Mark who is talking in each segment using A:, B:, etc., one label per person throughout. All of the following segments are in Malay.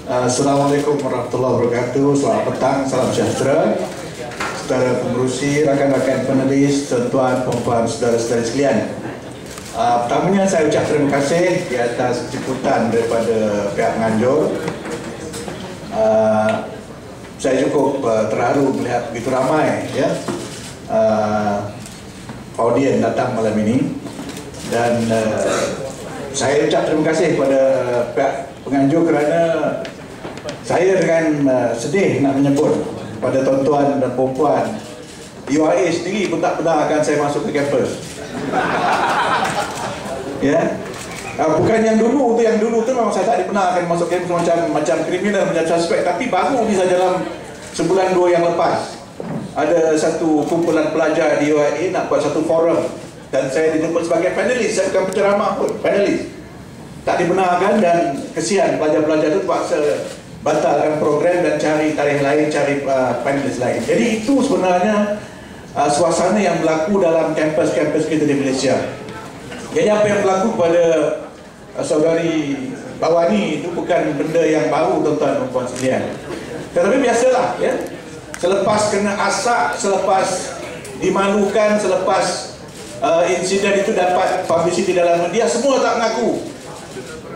A: Assalamualaikum warahmatullahi wabarakatuh. Selamat petang, salam sejahtera. Saudara pengerusi, rakan-rakan panelis, tuan-tuan, puan-puan, saudara-saudara sekalian. Pertamanya saya ucap terima kasih di atas jemputan daripada pihak penganjur. Saya cukup terharu melihat begitu ramai audien datang malam ini, dan saya ucap terima kasih kepada pihak penganjur kerana saya dengan sedih nak menyebut pada tuan-tuan dan puan-puan, UIA sendiri pun tak pernah akan saya masuk ke kampus. Bukan yang dulu tu memang saya tak pernah akan masuk kampus macam kriminal, macam suspek, tapi baru ni saja dalam sebulan 2 yang lepas ada satu kumpulan pelajar di UIA nak buat satu forum, dan saya dijemput sebagai panelis. Saya bukan penceramah pun, panelis. Tak dibenarkan, dan kesian pelajar-pelajar itu terpaksa batalkan program dan cari tarikh lain, cari panelis lain. Jadi itu sebenarnya suasana yang berlaku dalam kampus-kampus kita di Malaysia. Jadi apa yang berlaku pada saudari Bawani itu bukan benda yang baru, tuan-tuan dan puan sekalian. Tetapi biasalah, selepas kena asak, selepas dimalukan, selepas insiden itu dapat publicity dalam media, semua tak mengaku.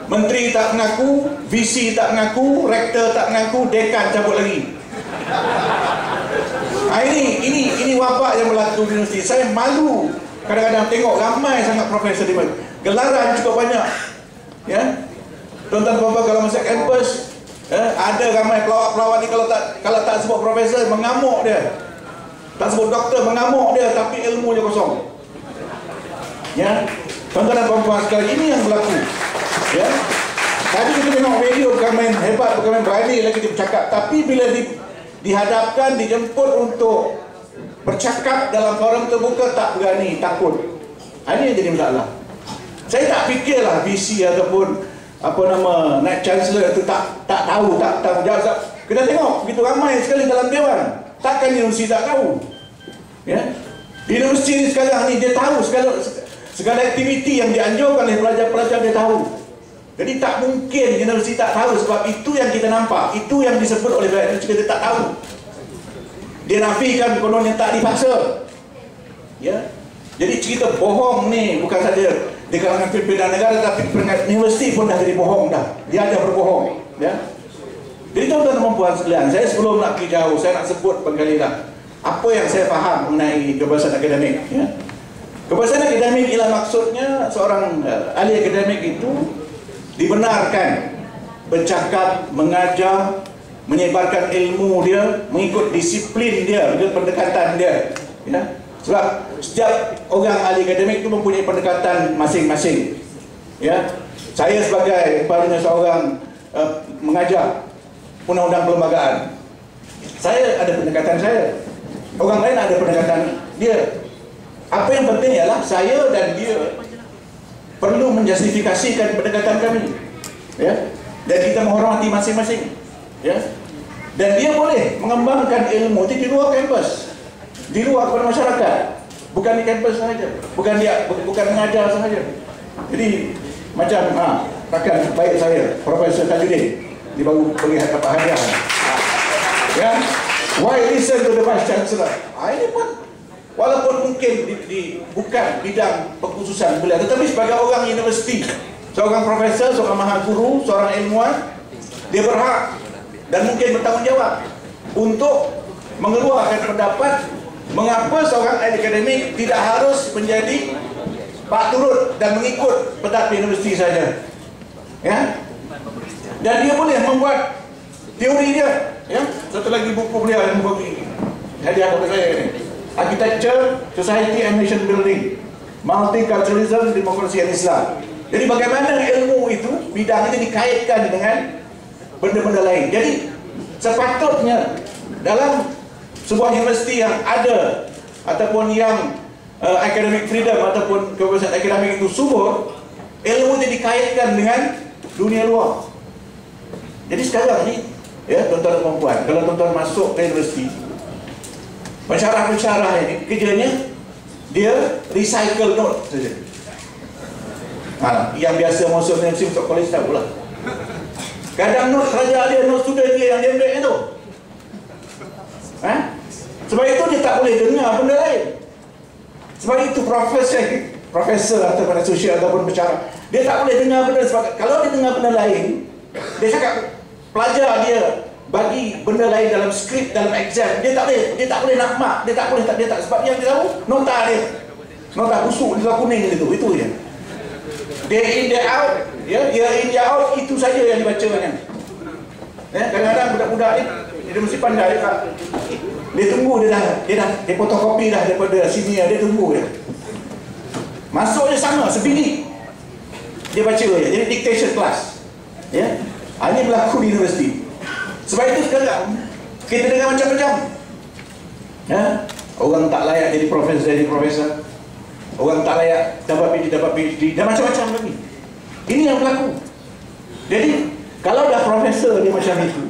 A: Menteri tak mengaku, VC tak mengaku, rektor tak mengaku, dekan cabut lagi. Ini wabak yang berlaku di universiti. Saya malu kadang-kadang tengok ramai sangat profesor di mana. Gelaran cukup banyak. Tuan-tuan puan-puan, kalau masuk kampus, ada ramai pelawak-pelawak ni, kalau tak sebut profesor, mengamuk dia. Tak sebut doktor, mengamuk dia, tapi ilmunya kosong. Tuan-tuan dan puan-puan sekalian, ini yang berlaku. Tadi kita tengok video, bukan main hebat, bukan main berani lagi dia bercakap, tapi bila dihadapkan, dijemput untuk bercakap dalam forum terbuka, tak berani, takut. Ini yang jadi masalah. Saya tak fikirlah VC ataupun Naib Chancellor itu tak tahu, tak tahu jawab. Kita tengok begitu ramai sekali dalam dewan, takkan universiti tak tahu? Di universiti ni sekarang ni dia tahu segala aktiviti yang dianjurkan oleh pelajar-pelajar, dia tahu. Jadi tak mungkin universiti tak tahu, sebab itu yang kita nampak, itu yang disebut oleh pihak universiti, kita tak tahu. Dia nafikan kononnya tak dipaksa. Jadi cerita bohong ni bukan saja di kalangan pimpinan negara, tapi peringkat universiti pun dah jadi bohong dah. Dia ada berbohong. Jadi tuan-tuan dan puan sekalian, saya sebelum nak pergi jauh, saya nak sebut pengkali lah apa yang saya faham mengenai kebebasan akademik. Kebebasan akademik ialah maksudnya seorang ahli akademik itu dibenarkan bercakap, mengajar, menyebarkan ilmu dia, mengikut disiplin dia, mengikut pendekatan dia. Sebab setiap orang ahli akademik itu mempunyai pendekatan masing-masing. Saya sebagai umpamanya seorang mengajar undang-undang perlembagaan, saya ada pendekatan saya, orang lain ada pendekatan dia. Apa yang penting ialah saya dan dia perlu menjustifikasikan pendekatan kami, dan kita menghormati masing-masing, dan dia boleh mengembangkan ilmu di luar kampus, di luar kepada masyarakat, bukan di kampus sahaja, bukan mengajar sahaja. Jadi macam rakan baik saya, Profesor Tajudin, dia baru pergi dapat hadiah. Why listen to the Vice Chancellor? Ini pun walaupun mungkin bukan bidang pengkhususan beliau, tetapi sebagai orang universiti, seorang profesor, seorang mahaguru, seorang ilmuwan, dia berhak dan mungkin bertanggungjawab untuk mengeluarkan pendapat mengapa seorang ahli akademik tidak harus menjadi pak turut dan mengikut pendapat universiti saja. Dan dia boleh membuat teori dia. Satu lagi buku beliau yang memberi hadiah kepada saya ini, Architecture, Society and Nation Building, Multiculturalism, Demokrasi dan Islam. Jadi bagaimana ilmu itu, bidang itu dikaitkan dengan benda-benda lain. Jadi sepatutnya dalam sebuah universiti yang ada ataupun yang academic freedom ataupun kebebasan akademik itu subur, ilmu itu dikaitkan dengan dunia luar. Jadi sekarang ni, tuan-tuan dan puan, kalau tuan-tuan masuk ke universiti, pensyarah-pensyarah ini kerjanya dia recycle note saja. Yang biasa masuk universiti untuk college tahu lah. Kadang not pelajar dia, not student dia yang dia ambil tu. Sebab itu dia tak boleh dengar benda lain. Sebab itu profesor ataupun asosiat ataupun bicara, dia tak boleh dengar benda. Sebab kalau dia dengar benda lain, dia cakap pelajar dia bagi benda lain dalam skrip, dalam exam, dia tak boleh nak mark, dia tak sebab yang dia tahu nota busuk, nota kuning itu je. Day in day out, year in year out, itu saja yang dibacanya. Kadang-kadang budak-budak ni dia mesti pandai dia tunggu, dia fotokopi dah daripada senior, dia tunggu dia. Masuk je sama, sebiji dia baca je, jadi dictation class. Ini berlaku di universiti. Sebab itu sekarang kita dengar macam-macam. Orang tak layak jadi profesor, orang tak layak dapat PhD, dan macam-macam lagi. Ini yang berlaku. Jadi kalau dah profesor dia macam itu,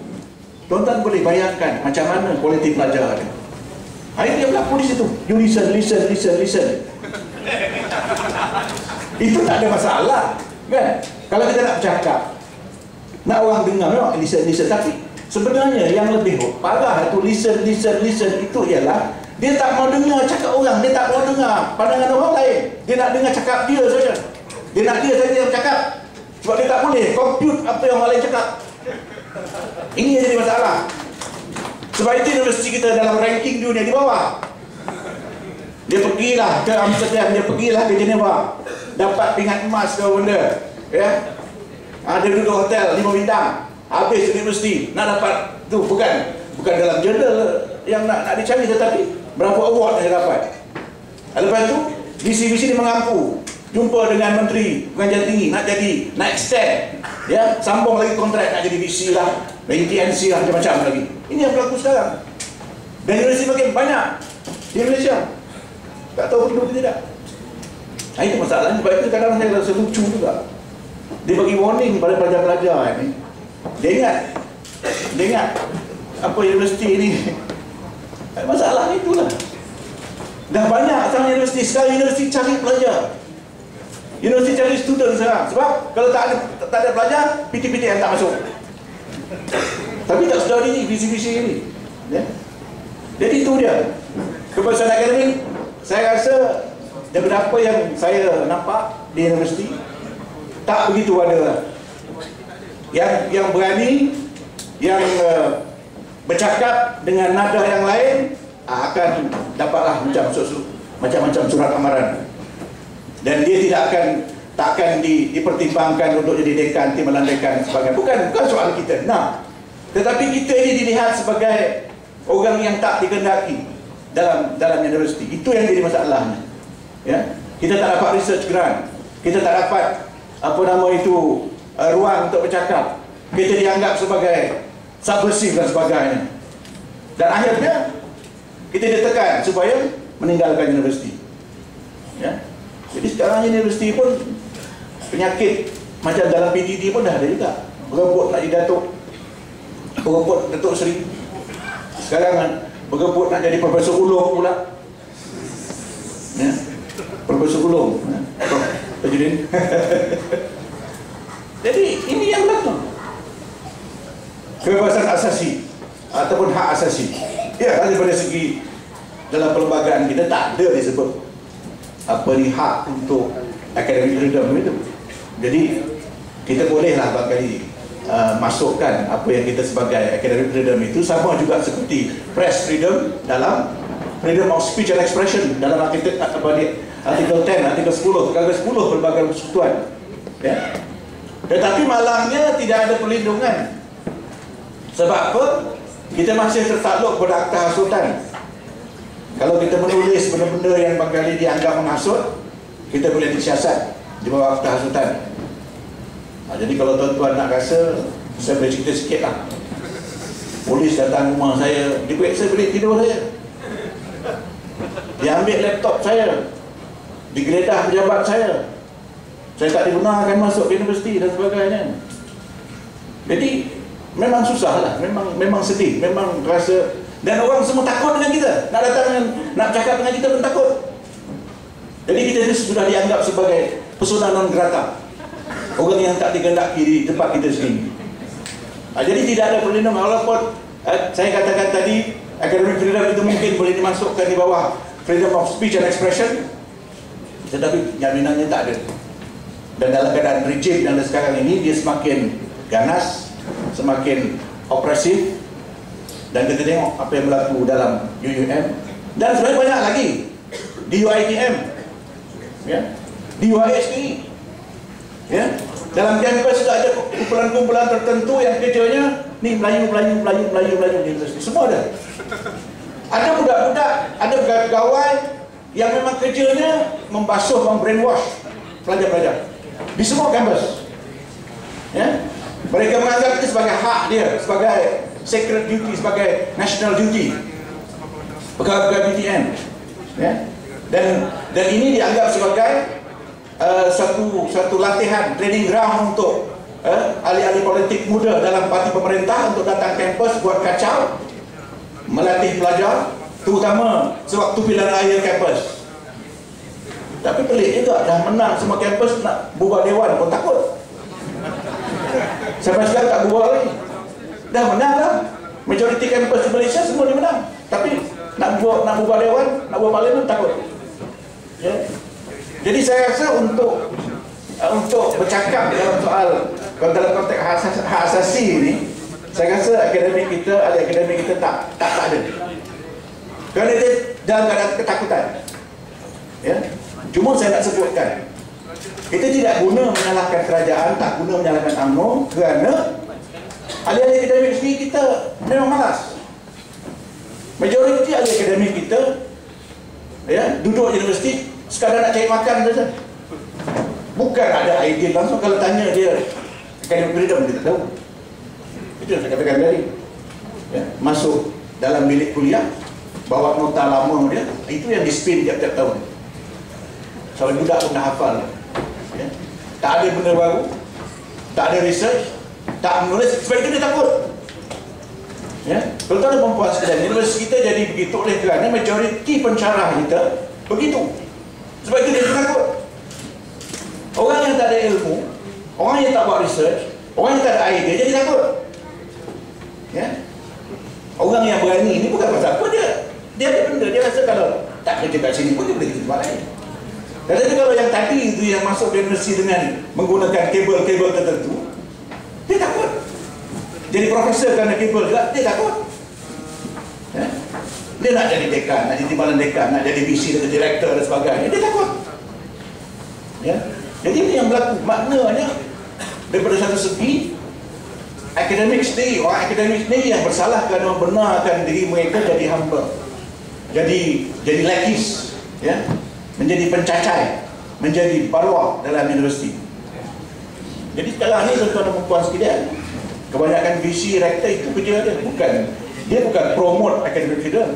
A: tuan-tuan boleh bayangkan macam mana kualiti pelajar dia. Ini yang berlaku di situ. You listen. Itu tak ada masalah, kan? Kalau kita nak bercakap, nak orang dengar, memang listen. Tapi sebenarnya yang lebih parah itu listen itu ialah dia tak mau dengar cakap orang, dia tak mau dengar pandangan orang lain. Dia nak dengar cakap dia saja. Dia nak dia saja yang bercakap. Sebab dia tak boleh compute apa yang orang lain cakap. Ini yang jadi masalah. Sebab itu universiti kita dalam ranking dunia di bawah. Dia pergilah ke Amsterdam, dia pergilah ke Geneva, dapat pingat emas ke benda, dia duduk hotel 5 bintang, habis universiti nak dapat tu, bukan dalam jurnal yang nak dicari, tetapi berapa award dia dapat. Lepas tu visi dia mengampu, jumpa dengan menteri pengajian tinggi, nak extend, sambung lagi kontrak, nak jadi VC lah, TNC lah, macam-macam lagi. Ini yang berlaku sekarang. Dan universiti makin banyak di Malaysia. Tak tahu perlu ke tidak. Itu masalahnya. Sebab itu kadang saya rasa lucu juga. Dia bagi warning pada pelajar-pelajar ini. Dia ingat apa universiti ini. Masalah itulah. Dah banyak sekarang universiti. Sekarang universiti cari pelajar. Universiti cari student sekarang. Sebab kalau tak ada pelajar, PT-PT yang tak masuk. Tapi tak sedar ini, visi-visi ini. Jadi itu dia. Keputusan akademik, saya rasa daripada apa yang saya nampak di universiti, tak begitu ada yang berani, yang bercakap dengan nada yang lain, akan dapatlah macam-macam surat amaran. Dan dia tak akan dipertimbangkan untuk jadi dekan, timbalan dekan sebagainya. Bukan soal kita. Tetapi kita ini dilihat sebagai orang yang tak dikehendaki dalam universiti. Itu yang jadi masalahnya. Kita tak dapat research grant, kita tak dapat ruang untuk bercakap. Kita dianggap sebagai subversif dan sebagainya. Dan akhirnya kita ditekan supaya meninggalkan universiti. Jadi sekarang universiti pun penyakit macam dalam PTD pun dah ada juga. Berebut nak jadi datuk, berebut Datuk Seri. Sekarang berebut nak jadi Profesor Ulung pula. Profesor Ulung. Tajudin. Jadi ini yang berlaku. Kebebasan asasi ataupun hak asasi. Daripada segi dalam perlembagaan kita tak ada disebut hak untuk academic freedom itu. Jadi kita bolehlah barangkali masukkan apa yang kita sebagai academic freedom itu, sama juga seperti press freedom dalam freedom of speech and expression dalam artikel 10, artikel 10 Perlembagaan Persekutuan. Tetapi malangnya tidak ada perlindungan. Sebab apa? Kita masih tertakluk pada Akta Hasutan. Kalau kita menulis benda-benda yang barangkali dianggap menghasut, kita boleh disiasat di bawah Akta Hasutan. Jadi kalau tuan-tuan nak rasa, saya boleh cerita sikit lah. Polis datang rumah saya, dia periksa bilik tidur saya, dia ambil laptop saya, digeledah pejabat saya tak dibenarkan masuk ke universiti dan sebagainya. Jadi memang susah lah, memang sedih, memang rasa. Dan orang semua takut dengan kita, nak datang nak bercakap dengan kita pun takut. Jadi kita sudah dianggap sebagai persona non grata, orang yang tak dikehendaki di tempat kita sendiri. Jadi tidak ada perlindungan, walaupun saya katakan tadi academic freedom itu mungkin boleh dimasukkan di bawah freedom of speech and expression, tetapi jaminannya tak ada. Dan dalam keadaan rigid yang ada sekarang ini, dia semakin ganas, semakin opresif. Dan kita tengok apa yang berlaku dalam UUM, dan sebenarnya banyak lagi di UiTM, ya, di UiSTI, ya. Dalam kampus ada kumpulan-kumpulan tertentu yang kerjanya ni Melayu di universiti. Semua ada. Ada budak-budak, ada pegawai yang memang kerjanya membasuh, membrainwash pelajar-pelajar di semua kampus. Ya. Mereka menganggap itu sebagai hak dia, sebagai sacred duty, sebagai national duty. Pegawai BTN. Ya. Dan ini dianggap sebagai satu latihan, training ground untuk ahli-ahli politik muda dalam parti pemerintah untuk datang kampus buat kacau, melatih pelajar, terutama sewaktu pilihan raya kampus. Tapi pelik juga, dah menang semua kampus, nak bubar dewan pun takut. Sampai sekarang tak bubar lagi. Dah menang dah, majoriti kampus di Malaysia semua dia menang. Tapi nak bubar dewan, nak bubar parlimen takut. Ya. Jadi saya rasa untuk bercakap dalam konteks hak asasi ini, saya rasa akademik kita, ahli akademik kita tak ada. Kerana dia dalam keadaan ketakutan. Ya. Cuma saya nak sebutkan, kita tidak guna menyalahkan kerajaan, tak guna menyalahkan UMNO, kerana ahli-ahli akademik sendiri kita memang malas. Majoriti ahli akademik kita, ya, duduk di universiti sekadar nak cari makan saja. Bukan ada idea langsung. Kalau tanya dia academic freedom, dia tak tahu. Itu yang saya katakan tadi, ya, masuk dalam bilik kuliah, bawa nota lama dia, itu yang di-spin tiap-tiap tahun. Sampai budak pun dah hafal, ya. Tak ada benda baru, tak ada research, tak menulis. Sebab itu dia takut, ya. Kalau tak ada perempuan sekalian, universiti kita jadi begitu oleh kerana majoriti pencarah kita begitu. Sebab itu dia takut. Orang yang tak ada ilmu, orang yang tak buat research, orang yang tak ada idea, jadi takut. Ya? Orang yang berani ini bukan pasal apa dia. Dia ada benda, dia rasa kalau tak kerja kat sini pun dia boleh kerja tempat lain. Tetapi kalau yang tadi itu yang masuk ke universiti dengan menggunakan kabel-kabel tertentu, dia takut. Jadi profesor kerana kabel juga, dia takut. Ya? Dia nak jadi dekan, nak jadi timbalan dekan, nak jadi VC, nak jadi direktor dan sebagainya, dia takut. Ya? Jadi ini yang berlaku. Maknanya daripada satu segi, akademik sendiri, orang akademik sendiri yang bersalah kerana membenarkan diri mereka jadi hamba, jadi lakis, ya, menjadi pencacai, menjadi baruah dalam universiti. Jadi sekarang ni tuan-tuan dan puan sekalian, kebanyakan VC rektor itu kerja dia bukan promote academic freedom.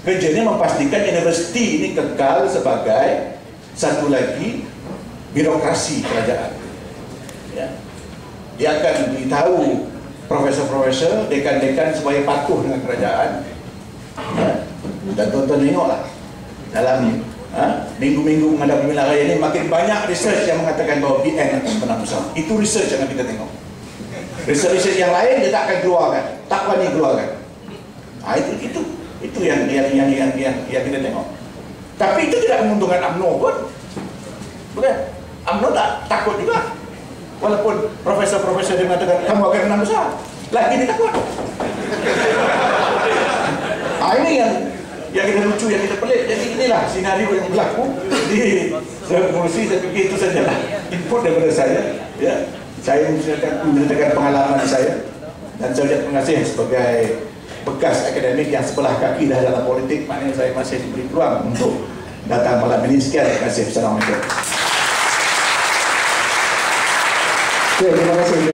A: Kerjanya memastikan universiti ini kekal sebagai satu lagi birokrasi kerajaan. Ya. Dia akan beritahu profesor-profesor, dekan-dekan supaya patuh dengan kerajaan. Ya. Dan tuan-tuan tengoklah dalam minggu-minggu menghadapi pilihan raya ini, makin banyak research yang mengatakan bahawa BN akan menang besar. Itu research yang kita tengok. Research yang lain dia tak akan keluarkan, tak berani keluarkan. Itu yang kita tengok. Tapi itu tidak menguntungkan UMNO pun. Bukan? UMNO tak takut juga. Walaupun profesor-profesor dia mengatakan kamu akan menang besar, lagi dia takut. Ini yang kita lucu, yang kita pelik. Jadi inilah senario yang berlaku di pengurusi. Saya fikir itu sajalah input daripada saya. Ya, saya menceritakan pengalaman saya, dan saya ucap terima kasih sebagai bekas akademik yang sebelah kaki dah dalam politik. Maknanya saya masih diberi peluang untuk datang malam ini. Sekian, terima kasih. Assalamualaikum.
B: Terima kasih.